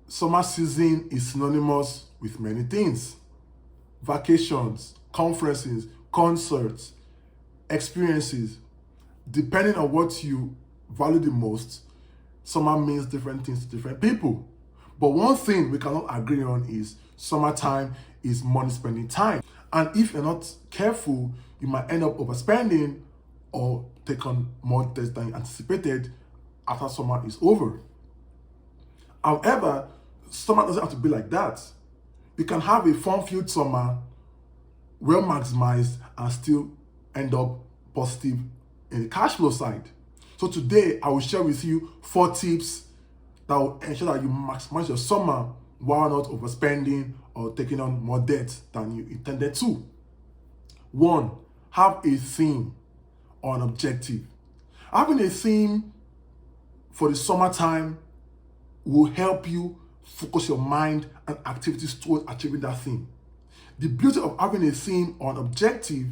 Summer season is synonymous with many things: vacations, conferences, concerts, experiences. Depending on what you value the most, summer means different things to different people. But one thing we cannot agree on is summertime is money spending time. And if you're not careful, you might end up overspending or take on more debts than you anticipated after summer is over. However, summer doesn't have to be like that. You can have a fun-filled summer, well maximized, and still end up positive in the cash flow side. So today I will share with you 4 tips that will ensure that you maximize your summer while not overspending or taking on more debt than you intended to. 1, have a theme or an objective. Having a theme for the summertime will help you focus your mind and activities towards achieving that theme. The beauty of having a theme or an objective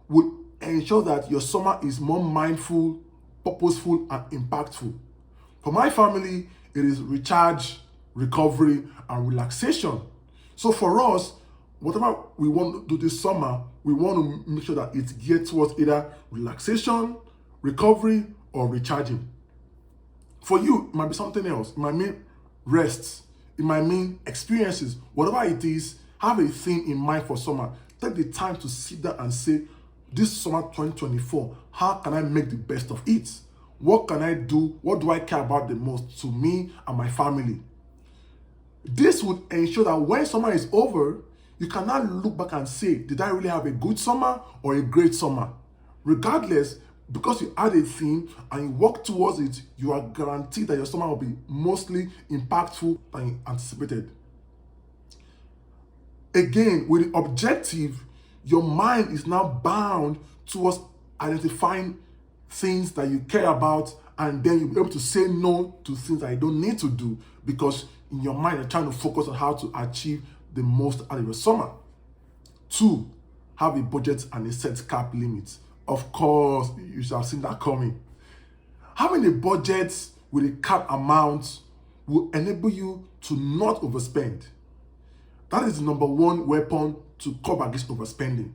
would ensure that your summer is more mindful, purposeful, and impactful. For my family, it is recharge, recovery, and relaxation. So for us, whatever we want to do this summer, we want to make sure that it's geared towards either relaxation, recovery, or recharging. For you, it might be something else. It might mean rest. It might mean experiences. Whatever it is, have a thing in mind for summer. Take the time to sit down and say, this summer 2024, how can I make the best of it? What can I do? What do I care about the most to me and my family? This would ensure that when summer is over, you cannot look back and say, did I really have a good summer or a great summer? Regardless, because you had a theme and you work towards it, you are guaranteed that your summer will be mostly impactful than you anticipated. Again, with the objective, your mind is now bound towards identifying things that you care about, and then you'll be able to say no to things that you don't need to do because in your mind you're trying to focus on how to achieve the most out of your summer. 2, have a budget and a set cap limit. Of course, you should have seen that coming. Having a budget with a cap amount will enable you to not overspend. That is the number 1 weapon to cover against overspending.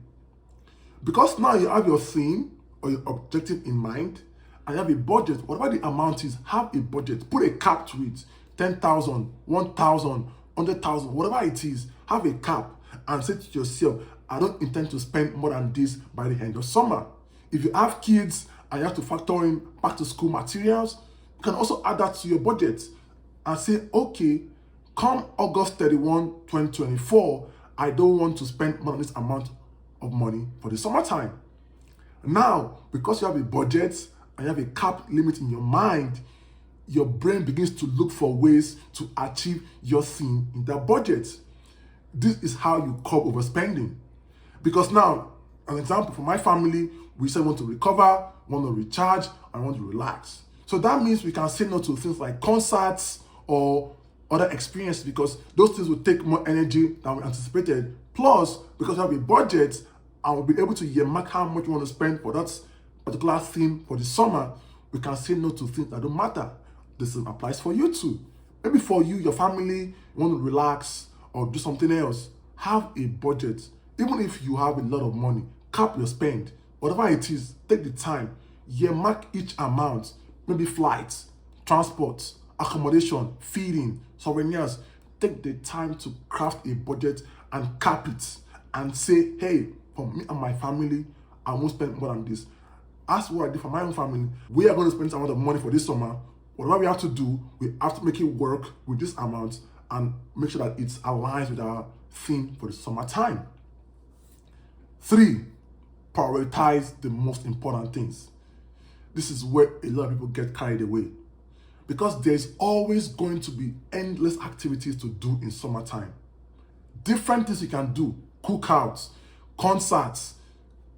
Because now you have your theme or your objective in mind and you have a budget, whatever the amount is, have a budget. Put a cap to it. 10,000, 1,000, 100,000, whatever it is, have a cap and say to yourself, I don't intend to spend more than this by the end of summer. If you have kids and you have to factor in back to school materials, you can also add that to your budget and say, okay, come August 31, 2024, I don't want to spend more than this amount of money for the summertime. Now, because you have a budget and you have a cap limit in your mind, your brain begins to look for ways to achieve your theme in that budget. This is how you curb overspending. Because now, an example, for my family, we say we want to recover, want to recharge, and want to relax. So that means we can say no to things like concerts or other experiences because those things will take more energy than we anticipated. Plus, because we have a budget and we'll be able to earmark how much we want to spend for that particular theme for the summer, we can say no to things that don't matter. This applies for you too. Maybe for you, your family, you want to relax or do something else. Have a budget. Even if you have a lot of money, cap your spend. Whatever it is, take the time. Earmark each amount. Maybe flights, transport, accommodation, feeding, souvenirs. Take the time to craft a budget and cap it and say, hey, for me and my family, I won't spend more than this. As what I did for my own family, we are going to spend this amount of money for this summer. Whatever we have to do, we have to make it work with this amount and make sure that it's aligned with our theme for the summertime. 3, prioritize the most important things. This is where a lot of people get carried away because there's always going to be endless activities to do in summertime. Different things you can do: cookouts, concerts,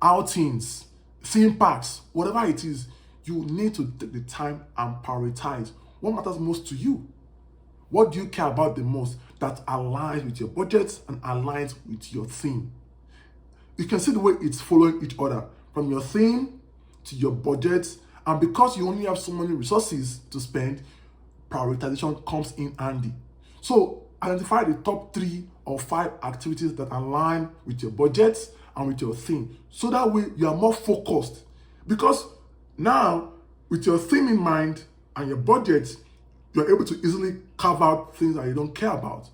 outings, theme parks, whatever it is. You need to take the time and prioritize what matters most to you. What do you care about the most that aligns with your budget and aligns with your theme? You can see the way it's following each other from your theme to your budget, and because you only have so many resources to spend, prioritization comes in handy. So identify the top 3 or 5 activities that align with your budget and with your theme. So that way you are more focused. Because now, with your theme in mind and your budget, you're able to easily carve out things that you don't care about.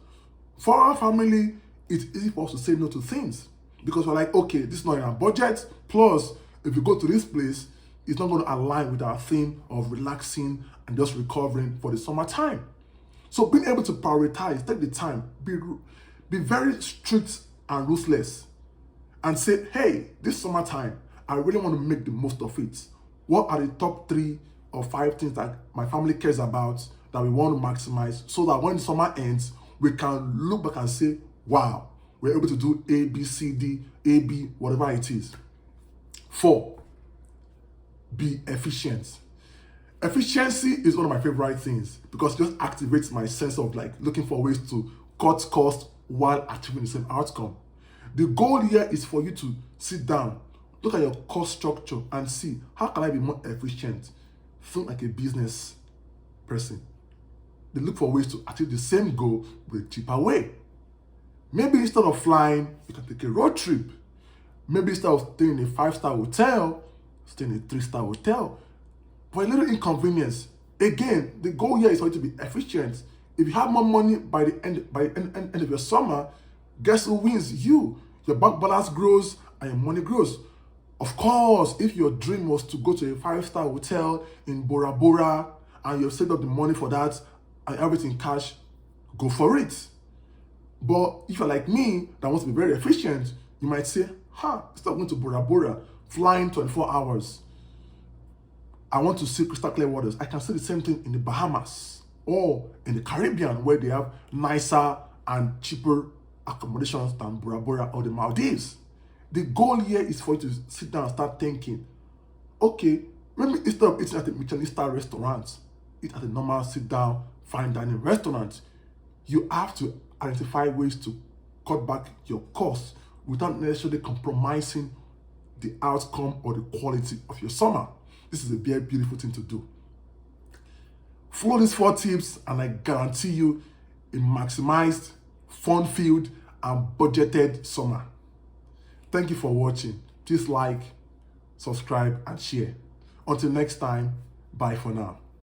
For our family, it's easy for us to say no to things because we're like, okay, this is not in our budget. Plus, if you go to this place, it's not going to align with our theme of relaxing and just recovering for the summertime. So being able to prioritize, take the time, be very strict and ruthless, and say, hey, this summertime, I really want to make the most of it. What are the top 3 or 5 things that my family cares about that we want to maximize so that when the summer ends, we can look back and say, wow, we're able to do A, B, C, D, A, B, whatever it is. 4, be efficient. Efficiency is one of my favorite things because it just activates my sense of like looking for ways to cut costs while achieving the same outcome. The goal here is for you to sit down, look at your cost structure and see how can I be more efficient. Think like a business person. They look for ways to achieve the same goal with a cheaper way. Maybe instead of flying, you can take a road trip. Maybe instead of staying in a 5-star hotel, stay in a 3-star hotel. For a little inconvenience. Again, the goal here is for you to be efficient. If you have more money by the end of your summer, guess who wins? You. Your bank balance grows and your money grows. Of course, if your dream was to go to a 5-star hotel in Bora Bora and you've saved up the money for that and everything cash, go for it. But if you're like me that wants to be very efficient, you might say, instead of going to Bora Bora, flying 24 hours, I want to see crystal clear waters. I can see the same thing in the Bahamas or in the Caribbean where they have nicer and cheaper accommodations than Bora Bora or the Maldives. The goal here is for you to sit down and start thinking, okay, maybe instead of eating at a Michelin star restaurant, eat at a normal sit down, fine dining restaurant. You have to identify ways to cut back your costs without necessarily compromising the outcome or the quality of your summer. This is a very beautiful thing to do. Follow these 4 tips and I guarantee you a maximized, fun-filled, and budgeted summer. Thank you for watching. Please like, subscribe, and share. Until next time, bye for now.